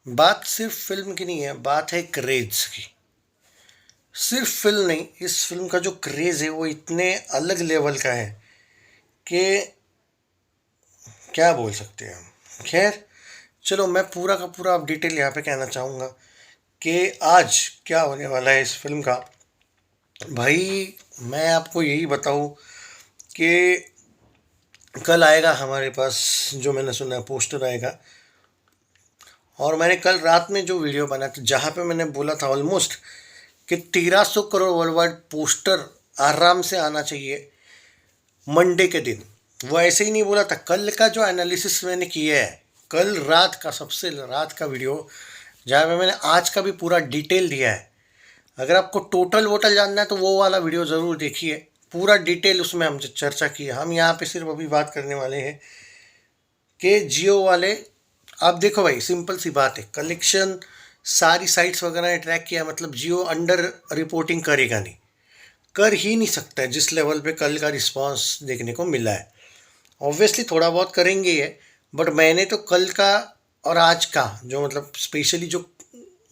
बात सिर्फ फिल्म की नहीं है, बात है क्रेज की। सिर्फ फिल्म नहीं, इस फिल्म का जो क्रेज है वो इतने अलग लेवल का है कि क्या बोल सकते हैं हम। खैर, चलो मैं पूरा का पूरा अब डिटेल यहाँ पे कहना चाहूँगा कि आज क्या होने वाला है इस फिल्म का। भाई, मैं आपको यही बताऊँ कि कल आएगा हमारे पास, जो मैंने सुना है पोस्टर आएगा। और मैंने कल रात में जो वीडियो बनाया था जहाँ पे मैंने बोला था ऑलमोस्ट कि 1300 करोड़ वर्ल्ड वाइड पोस्टर आराम से आना चाहिए मंडे के दिन। वो ऐसे ही नहीं बोला था, कल का जो एनालिसिस मैंने किया है, कल रात का सबसे रात का वीडियो जहाँ पे मैंने आज का भी पूरा डिटेल दिया है। अगर आपको टोटल वोटल जानना है तो वो वाला वीडियो ज़रूर देखिए, पूरा डिटेल उसमें हम चर्चा की है। हम यहाँ पे सिर्फ अभी बात करने वाले हैं कि जियो वाले। आप देखो भाई, सिंपल सी बात है, कलेक्शन सारी साइट्स वगैरह ने ट्रैक किया, मतलब जियो अंडर रिपोर्टिंग करेगा नहीं, कर ही नहीं सकता है जिस लेवल पे कल का रिस्पांस देखने को मिला है। ऑब्वियसली थोड़ा बहुत करेंगे ये, बट मैंने तो कल का और आज का जो मतलब स्पेशली जो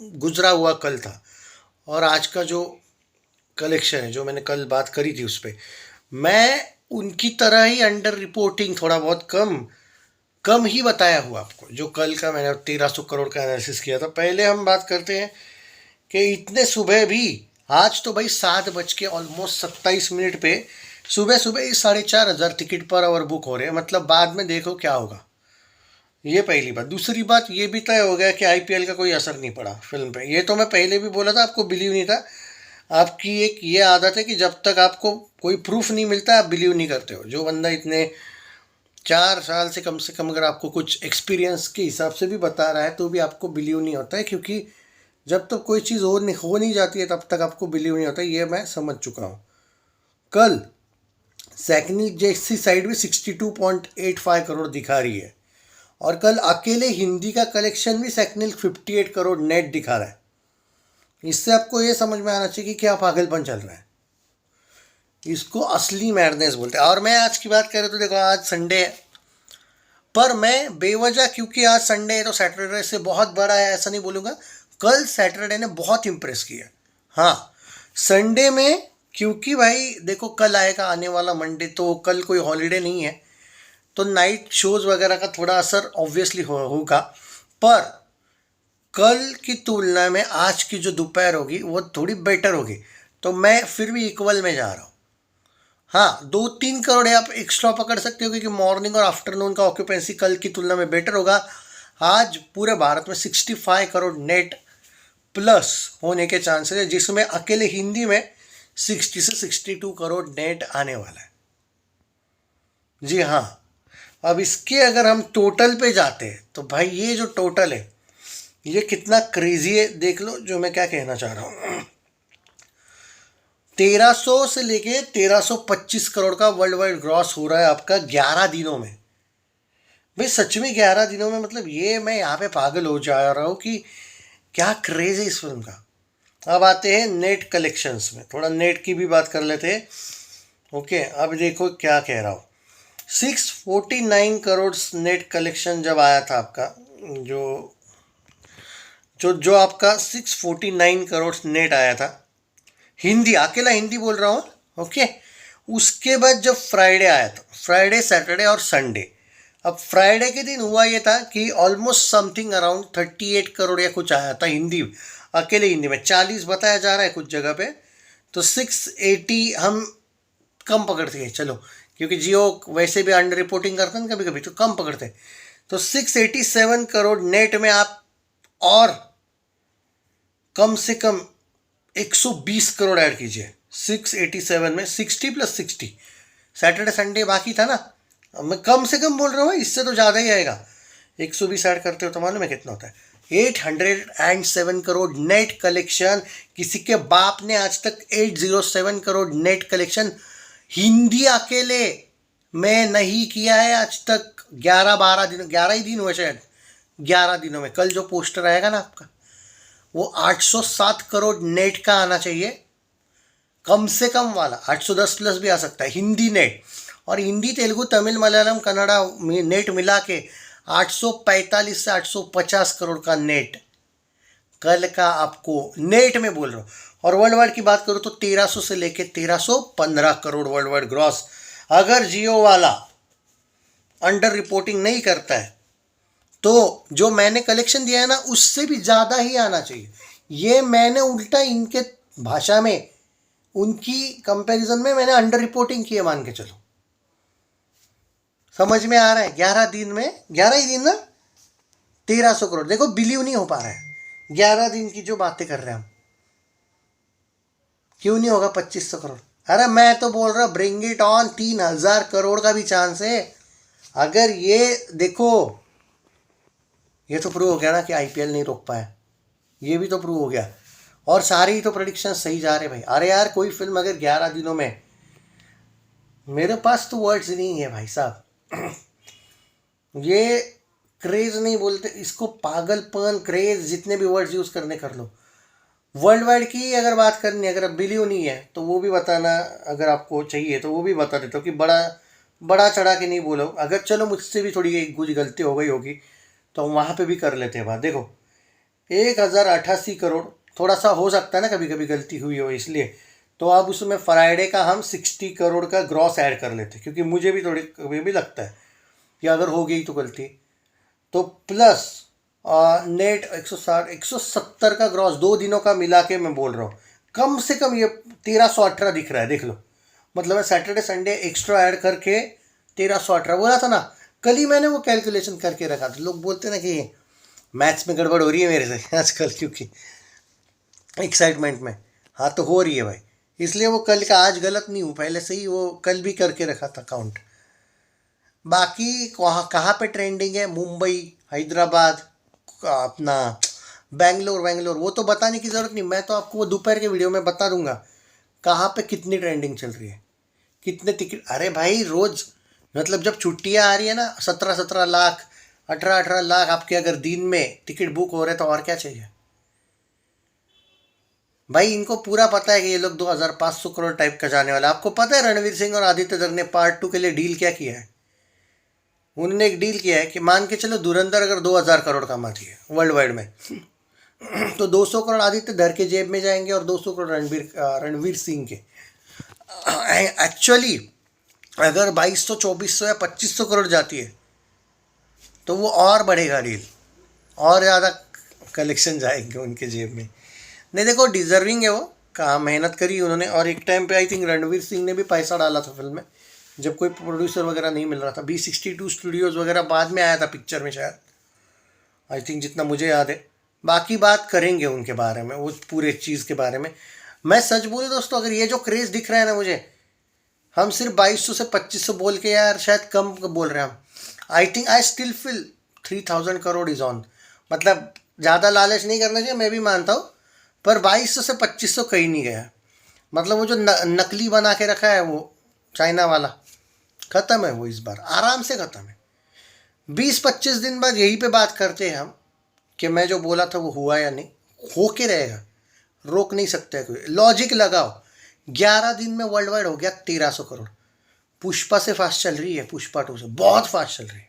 गुजरा हुआ कल था और आज का जो कलेक्शन है जो मैंने कल बात करी थी उस पर, मैं उनकी तरह ही अंडर रिपोर्टिंग थोड़ा बहुत कम कम ही बताया हुआ आपको। जो कल का मैंने 1300 करोड़ का एनालिसिस किया था। पहले हम बात करते हैं कि इतने सुबह भी, आज तो भाई 7 बज के ऑलमोस्ट 27 मिनट पे सुबह सुबह ही 4500 टिकट पर आवर बुक हो रहे हैं। मतलब बाद में देखो क्या होगा। ये पहली बात। दूसरी बात, ये भी तय हो गया कि आईपीएल का कोई असर नहीं पड़ा फिल्म पे। ये तो मैं पहले भी बोला था, आपको बिलीव नहीं था। आपकी एक ये आदत है कि जब तक आपको कोई प्रूफ नहीं मिलता आप बिलीव नहीं करते हो। जो बंदा इतने 4 साल से कम अगर आपको कुछ एक्सपीरियंस के हिसाब से भी बता रहा है तो भी आपको बिलीव नहीं होता है, क्योंकि जब तक कोई चीज़ हो नहीं जाती है तब तक आपको बिलीव नहीं होता। ये मैं समझ चुका हूँ। कल सैकनिक जैसी साइड भी 62.85 करोड़ दिखा रही है, और कल अकेले हिंदी का कलेक्शन भी सैकनिक 58 करोड़ नेट दिखा रहा है। इससे आपको ये समझ में आना चाहिए कि क्या पागलपन चल रहा है। इसको असली मैडनेस बोलते हैं। और मैं आज की बात करें तो देखो, आज संडे है, पर मैं बेवजह, क्योंकि आज संडे है तो सैटरडे से बहुत बड़ा है ऐसा नहीं बोलूँगा। कल सैटरडे ने बहुत इम्प्रेस किया। हाँ, संडे में, क्योंकि भाई देखो कल आएगा आने वाला मंडे, तो कल कोई हॉलीडे नहीं है, तो नाइट शोज़ वगैरह का थोड़ा असर ऑब्वियसली होगा। पर कल की तुलना में आज की जो दोपहर होगी वो थोड़ी बेटर होगी, तो मैं फिर भी इक्वल में जा रहा हूँ। हाँ, 2-3 करोड़ आप एक्स्ट्रा पकड़ सकते हो, क्योंकि मॉर्निंग और आफ्टरनून का ऑक्यूपेंसी कल की तुलना में बेटर होगा। आज पूरे भारत में 65 करोड़ नेट प्लस होने के चांसेस है, जिसमें अकेले हिंदी में 60 से 62 करोड़ नेट आने वाला है। जी हाँ। अब इसके अगर हम टोटल पे जाते हैं तो भाई ये जो टोटल है ये कितना क्रेजी है, देख लो जो मैं क्या कहना चाह रहा हूँ। 1300 से लेके 1325 करोड़ का वर्ल्ड वाइड ग्रॉस हो रहा है आपका 11 दिनों में। भाई सच में 11 दिनों में, मतलब ये मैं यहाँ पे पागल हो जा रहा हूँ कि क्या क्रेज है इस फिल्म का। अब आते हैं नेट कलेक्शंस में, थोड़ा नेट की भी बात कर लेते हैं। ओके, अब देखो क्या कह रहा हूँ। 649 करोड़ नेट कलेक्शन जब आया था आपका, जो जो जो आपका 649 करोड़ नेट आया था, हिंदी, अकेला हिंदी बोल रहा हूँ। ओके, उसके बाद जब फ्राइडे आया था, फ्राइडे सैटरडे और संडे, अब फ्राइडे के दिन हुआ ये था कि ऑलमोस्ट समथिंग अराउंड 38 करोड़ या कुछ आया था हिंदी, अकेले हिंदी में 40 बताया जा रहा है कुछ जगह पे, तो 680 हम कम पकड़ते हैं चलो, क्योंकि जियो वैसे भी अंडर रिपोर्टिंग करते हैं कभी कभी, तो कम पकड़ते हैं। तो 687 करोड़ नेट में आप और कम से कम 120 करोड़ ऐड कीजिए 687 में, 60 + 60, सैटरडे संडे बाकी था ना। अब मैं कम से कम बोल रहा हूँ, इससे तो ज़्यादा ही आएगा। 120 ऐड करते हो तो मालूम है कितना होता है, 807 करोड़ नेट कलेक्शन। किसी के बाप ने आज तक 807 करोड़ नेट कलेक्शन हिंदी अकेले में नहीं किया है आज तक। 11-12 दिन, 11 ही दिन हुए शायद, 11 दिनों में। कल जो पोस्टर आएगा ना आपका, वो 807 करोड़ नेट का आना चाहिए, कम से कम वाला। 810 प्लस भी आ सकता है हिंदी नेट। और हिंदी तेलुगु तमिल मलयालम कन्नड़ा नेट मिला के 845 से 850 करोड़ का नेट कल का, आपको नेट में बोल रहा हूँ। और वर्ल्ड वाइड की बात करूँ तो 1300 से लेके 1315 करोड़ वर्ल्ड वाइड ग्रॉस। अगर जियो वाला अंडर रिपोर्टिंग नहीं करता है तो जो मैंने कलेक्शन दिया है ना उससे भी ज़्यादा ही आना चाहिए। ये मैंने उल्टा इनके भाषा में, उनकी कंपैरिजन में मैंने अंडर रिपोर्टिंग की है, मान के चलो। समझ में आ रहा है? 11 दिन में, 11 ही दिन ना 1300 करोड़। देखो बिलीव नहीं हो पा रहा है, 11 दिन की जो बातें कर रहे हैं हम। क्यों नहीं होगा 2500 करोड़? अरे मैं तो बोल रहा ब्रिंग इट ऑन, 3000 करोड़ का भी चांस है। अगर ये देखो, ये तो प्रूव हो गया ना कि आईपीएल नहीं रोक पाया, ये भी तो प्रूव हो गया। और सारे ही तो प्रेडिक्शन सही जा रहे भाई। अरे यार कोई फिल्म अगर 11 दिनों में, मेरे पास तो वर्ड्स नहीं है भाई साहब। ये क्रेज नहीं बोलते इसको, पागलपन, क्रेज, जितने भी वर्ड्स यूज़ करने कर लो। वर्ल्ड वाइड की अगर बात करनी है, अगर अब बिलियन नहीं है तो वो भी बताना, अगर आपको चाहिए तो वो भी बता देता हूँ कि बड़ा चढ़ा के नहीं बोलो। अगर चलो मुझसे भी थोड़ी कुछ गलती हो गई होगी तो वहाँ पे भी कर लेते हैं बात। देखो 1088 करोड़, थोड़ा सा हो सकता है ना कभी कभी गलती हुई हो, इसलिए तो अब उसमें फ्राइडे का हम 60 करोड़ का ग्रॉस ऐड कर लेते, क्योंकि मुझे भी थोड़ी कभी भी लगता है कि अगर हो गई तो गलती, तो प्लस नेट 160 170 का ग्रॉस 2 दिनों का मिला के मैं बोल रहा हूँ। कम से कम ये 1318 दिख रहा है, देख लो। मतलब मैं सैटरडे संडे एक्स्ट्रा ऐड करके 1318 बोला था ना। कल ही मैंने वो कैलकुलेशन करके रखा था। लोग बोलते ना कि मैथ्स में गड़बड़ हो रही है मेरे से आजकल, क्योंकि एक्साइटमेंट में। हाँ तो हो रही है भाई, इसलिए वो कल का आज गलत नहीं हूँ, पहले से ही वो कल भी करके रखा था काउंट। बाकी कहाँ पे ट्रेंडिंग है, मुंबई, हैदराबाद, अपना बेंगलोर, वो तो बताने की ज़रूरत नहीं, मैं तो आपको वो दोपहर के वीडियो में बता दूंगा कहाँ पे कितनी ट्रेंडिंग चल रही है, कितने टिकट। अरे भाई रोज़, मतलब जब छुट्टियाँ आ रही है ना, 17 लाख, 18 लाख आपके अगर दिन में टिकट बुक हो रहे तो और क्या चाहिए भाई। इनको पूरा पता है कि ये लोग 2500 करोड़ टाइप का जाने वाला। आपको पता है रणवीर सिंह और आदित्य दत्त ने पार्ट 2 के लिए डील क्या किया है? उन्होंने एक डील किया है कि मान के चलो धुरंधर अगर 2000 करोड़ कमाती है वर्ल्ड वाइड में तो 200 करोड़ आदित्य धर के जेब में जाएंगे और 200 करोड़ रणवीर सिंह के। एक्चुअली अगर 2200, 2400 या 2500 करोड़ जाती है तो वो और बढ़ेगा डील, और ज़्यादा कलेक्शन जाएंगे उनके जेब में। नहीं देखो डिजर्विंग है वो, कहाँ मेहनत करी उन्होंने। और एक टाइम पे आई थिंक रणवीर सिंह ने भी पैसा डाला था फिल्म में, जब कोई प्रोड्यूसर वगैरह नहीं मिल रहा था। B62 स्टूडियोज़ वगैरह बाद में आया था पिक्चर में शायद, आई थिंक, जितना मुझे याद है। बाकी बात करेंगे उनके बारे में, वो पूरे चीज़ के बारे में। मैं सच बोलूं दोस्तों, अगर ये जो क्रेज़ दिख रहा है ना मुझे, हम सिर्फ 2200 से 2500 बोल के यार शायद कम बोल रहे हैं हम। I think I still feel 3000 crore is on. मतलब ज़्यादा लालच नहीं करना चाहिए, मैं भी मानता हूँ, पर 2200 से 2500 कहीं नहीं गया। मतलब वो जो नकली बना के रखा है वो चाइना वाला, ख़त्म है वो, इस बार आराम से ख़त्म है। 20-25 दिन बाद यही पे बात करते हैं हम कि मैं जो बोला था वो हुआ या नहीं। हो के रहेगा, रोक नहीं सकते कोई। लॉजिक लगाओ, 11 दिन में वर्ल्ड वाइड हो गया 1300 करोड़। पुष्पा से फास्ट चल रही है, पुष्पा 2 से बहुत फास्ट चल रही है।